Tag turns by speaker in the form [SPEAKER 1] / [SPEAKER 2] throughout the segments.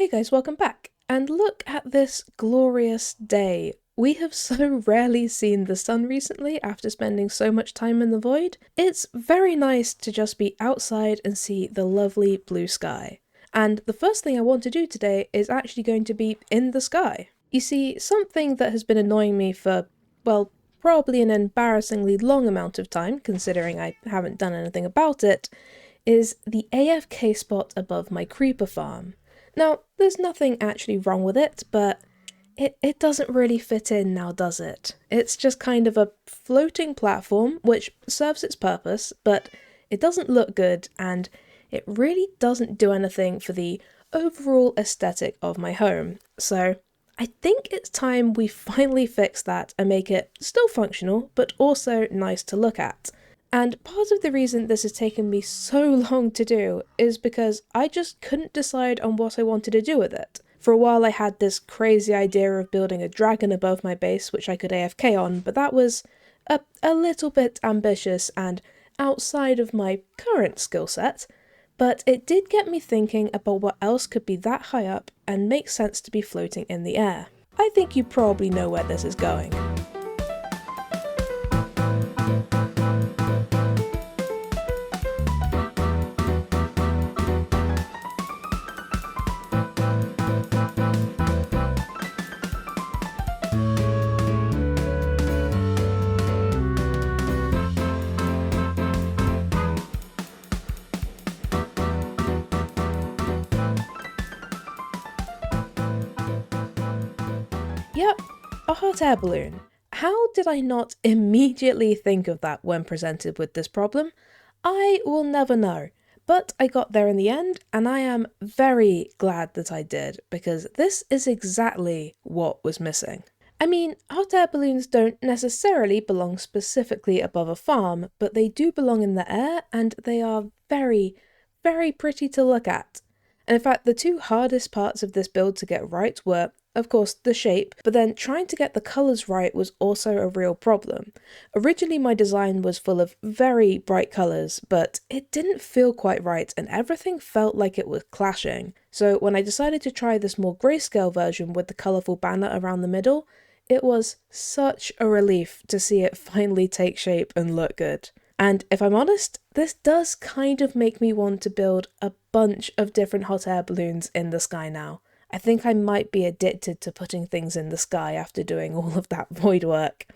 [SPEAKER 1] Hey guys, welcome back. And look at this glorious day. We have so rarely seen the sun recently after spending so much time in the void. It's very nice to just be outside and see the lovely blue sky. And the first thing I want to do today is actually going to be in the sky. You see, something that has been annoying me for, well, probably an embarrassingly long amount of time, considering I haven't done anything about it, is the AFK spot above my creeper farm. Now, there's nothing actually wrong with it, but it doesn't really fit in now, does it? It's just kind of a floating platform, which serves its purpose, but it doesn't look good, and it really doesn't do anything for the overall aesthetic of my home. So I think it's time we finally fix that and make it still functional, but also nice to look at. And part of the reason this has taken me so long to do is because I just couldn't decide on what I wanted to do with it. For a while I had this crazy idea of building a dragon above my base which I could AFK on, but that was a little bit ambitious and outside of my current skill set. But it did get me thinking about what else could be that high up and make sense to be floating in the air. I think you probably know where this is going. Yep, a hot air balloon. How did I not immediately think of that when presented with this problem? I will never know. But I got there in the end, and I am very glad that I did, because this is exactly what was missing. I mean, hot air balloons don't necessarily belong specifically above a farm, but they do belong in the air, and they are very, very pretty to look at. And in fact, the two hardest parts of this build to get right were, of course, the shape, but then trying to get the colours right was also a real problem. Originally my design was full of very bright colours, but it didn't feel quite right and everything felt like it was clashing. So when I decided to try this more grayscale version with the colourful banner around the middle, it was such a relief to see it finally take shape and look good. And if I'm honest, this does kind of make me want to build a bunch of different hot air balloons in the sky now. I think I might be addicted to putting things in the sky after doing all of that void work.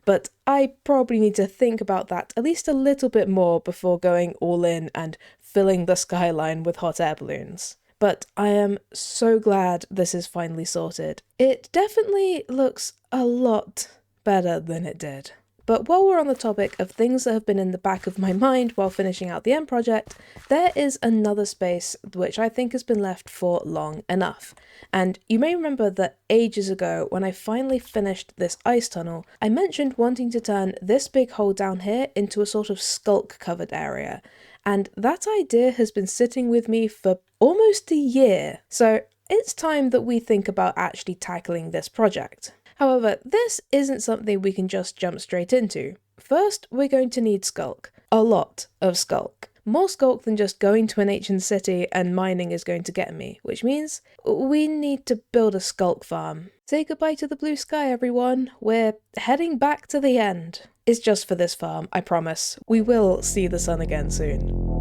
[SPEAKER 1] But I probably need to think about that at least a little bit more before going all in and filling the skyline with hot air balloons. But I am so glad this is finally sorted. It definitely looks a lot better than it did. But while we're on the topic of things that have been in the back of my mind while finishing out the end project, there is another space which I think has been left for long enough. And you may remember that ages ago, when I finally finished this ice tunnel, I mentioned wanting to turn this big hole down here into a sort of sculk covered area. And that idea has been sitting with me for almost a year. So it's time that we think about actually tackling this project. However, this isn't something we can just jump straight into. First, we're going to need sculk. A lot of sculk. More sculk than just going to an ancient city and mining is going to get me, which means we need to build a sculk farm. Say goodbye to the blue sky, everyone. We're heading back to the end. It's just for this farm, I promise. We will see the sun again soon.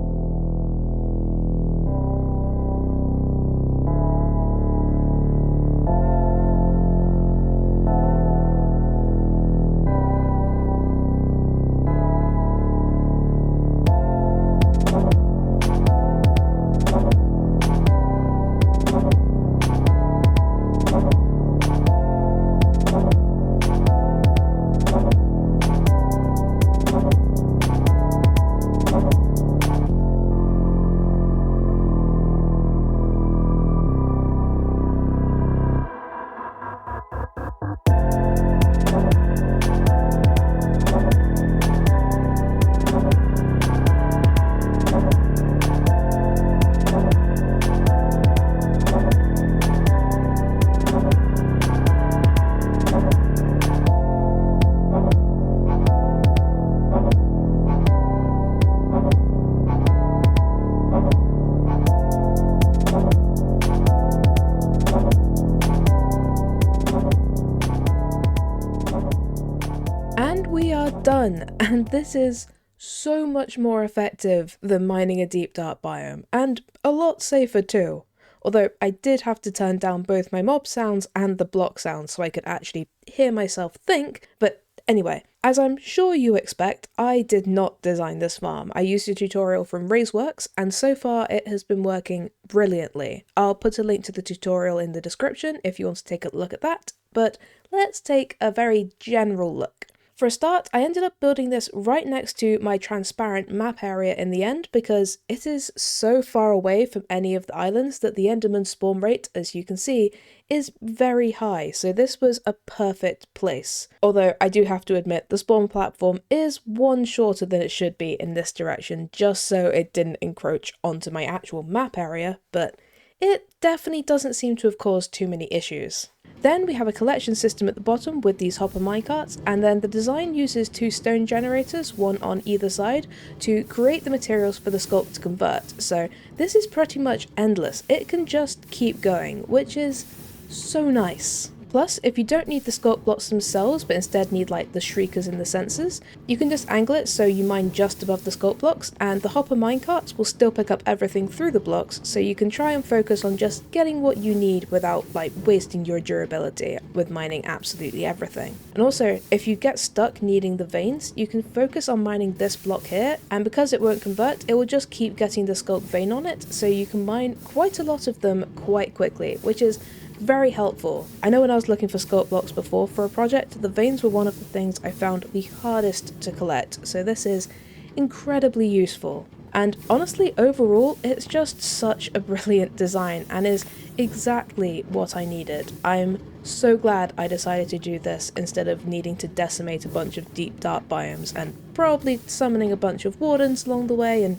[SPEAKER 1] we are done, and this is so much more effective than mining a deep dark biome, and a lot safer too. Although I did have to turn down both my mob sounds and the block sounds so I could actually hear myself think, but anyway, as I'm sure you expect, I did not design this farm. I used a tutorial from RaiseWorks, and so far it has been working brilliantly. I'll put a link to the tutorial in the description if you want to take a look at that, but let's take a very general look. For a start, I ended up building this right next to my transparent map area in the end because it is so far away from any of the islands that the Enderman spawn rate, as you can see, is very high, so this was a perfect place. Although I do have to admit the spawn platform is one shorter than it should be in this direction just so it didn't encroach onto my actual map area, but it definitely doesn't seem to have caused too many issues. Then we have a collection system at the bottom with these hopper minecarts, and then the design uses 2 stone generators, one on either side, to create the materials for the sculk to convert. So this is pretty much endless. It can just keep going, which is so nice. Plus, if you don't need the sculk blocks themselves, but instead need like the shriekers and the sensors, you can just angle it so you mine just above the sculk blocks, and the hopper minecarts will still pick up everything through the blocks, so you can try and focus on just getting what you need without like wasting your durability with mining absolutely everything. And also, if you get stuck needing the veins, you can focus on mining this block here, and because it won't convert, it will just keep getting the sculk vein on it, so you can mine quite a lot of them quite quickly, which is very helpful. I know when I was looking for sculk blocks before for a project, the veins were one of the things I found the hardest to collect, so this is incredibly useful. And honestly, overall, it's just such a brilliant design and is exactly what I needed. I'm so glad I decided to do this instead of needing to decimate a bunch of deep dark biomes and probably summoning a bunch of wardens along the way, and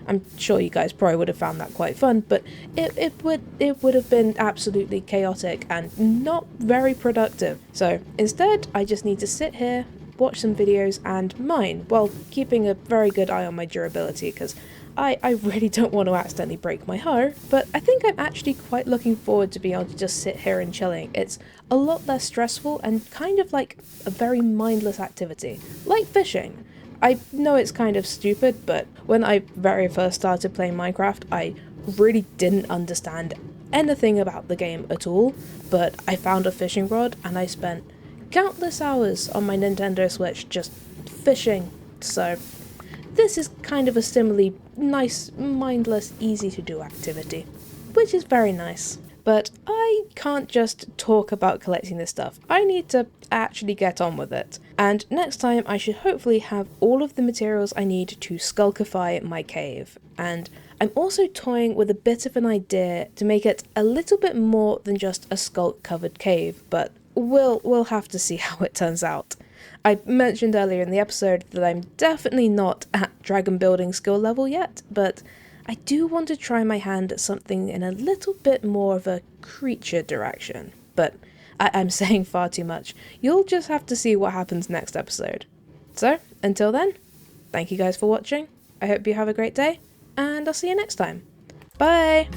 [SPEAKER 1] I'm sure you guys probably would have found that quite fun, but it would have been absolutely chaotic and not very productive. So instead, I just need to sit here, watch some videos and mine, while keeping a very good eye on my durability, because I really don't want to accidentally break my hoe, but I think I'm actually quite looking forward to being able to just sit here and chilling. It's a lot less stressful and kind of like a very mindless activity, like fishing. I know it's kind of stupid, but when I very first started playing Minecraft, I really didn't understand anything about the game at all, but I found a fishing rod and I spent countless hours on my Nintendo Switch just fishing. So this is kind of a similarly nice, mindless, easy to do activity, which is very nice. But I can't just talk about collecting this stuff, I need to actually get on with it. And next time I should hopefully have all of the materials I need to sculkify my cave. And I'm also toying with a bit of an idea to make it a little bit more than just a sculk covered cave, but we'll have to see how it turns out. I mentioned earlier in the episode that I'm definitely not at dragon building skill level yet, but I do want to try my hand at something in a little bit more of a creature direction, but I'm saying far too much. You'll just have to see what happens next episode. So, until then, thank you guys for watching, I hope you have a great day, and I'll see you next time. Bye!